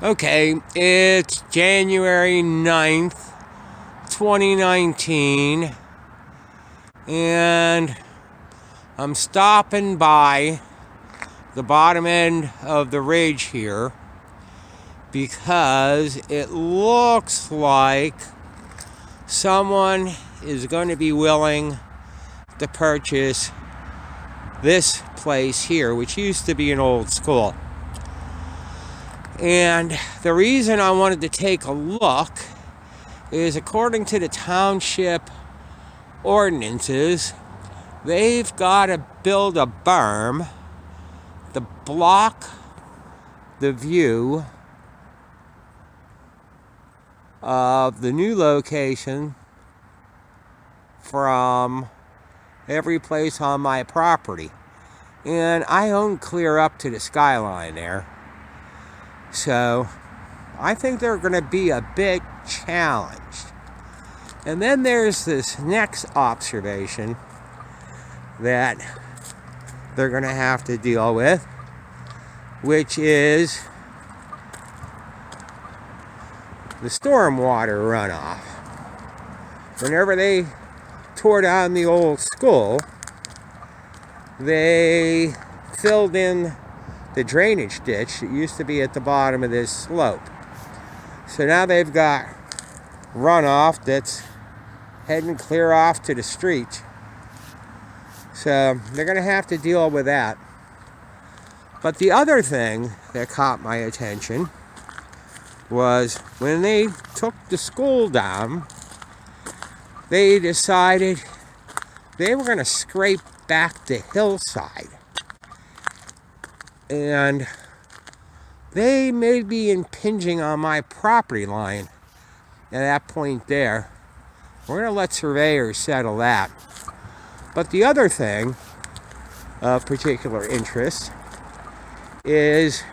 Okay, it's January 9th, 2019, and I'm stopping by the bottom end of the ridge here because it looks like someone is going to be willing to purchase this place here, which used to be an old school. And the reason I wanted to take a look is, according to the township ordinances, they've got to build a berm to block the view of the new location from every place on my property. And I own clear up to the skyline there. So I think they're going to be a bit challenged. And then there's this next observation that they're going to have to deal with, which is the stormwater runoff. Whenever they tore down the old school, they filled in the drainage ditch that used to be at the bottom of this slope. So now they've got runoff that's heading clear off to the street. So they're going to have to deal with that. But the other thing that caught my attention was when they took the school down, they decided they were going to scrape back the hillside. And they may be impinging on my property line at that point there. We're going to let surveyors settle that. But the other thing of particular interest is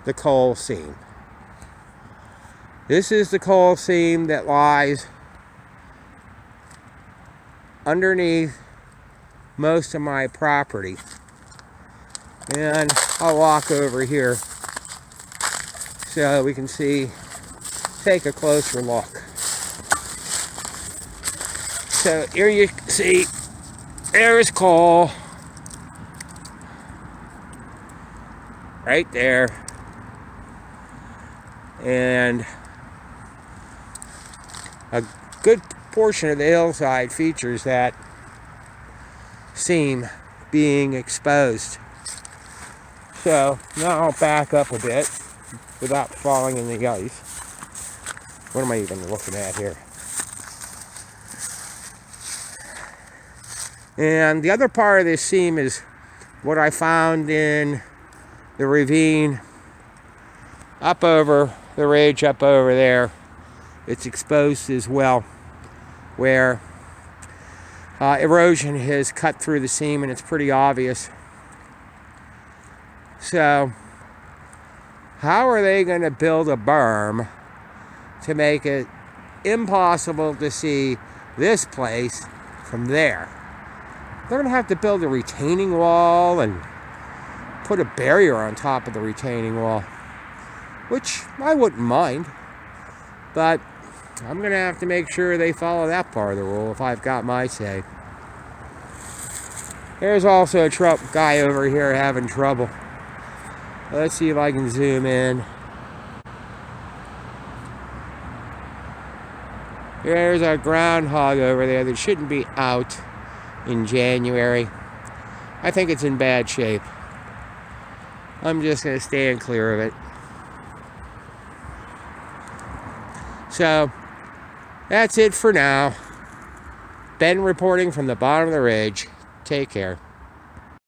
the coal seam. This is the coal seam that lies underneath most of my property. And I'll walk over here so we can take a closer look. So here you see, there's coal right there. And a good portion of the hillside features that seam being exposed. So now I'll back up a bit without falling in the ice. What am I even looking at here? And the other part of this seam is what I found in the ravine up over the ridge up over there. It's exposed as well, where erosion has cut through the seam, and it's pretty obvious. So how are they going to build a berm to make it impossible to see this place from there? They're going to have to build a retaining wall and put a barrier on top of the retaining wall, which I wouldn't mind, but I'm going to have to make sure they follow that part of the rule if I've got my say. There's also a guy over here having trouble. Let's see if I can zoom in. There's a groundhog over there that shouldn't be out in January. I think it's in bad shape. I'm just going to stand clear of it. So that's it for now. Ben reporting from the bottom of the ridge. Take care.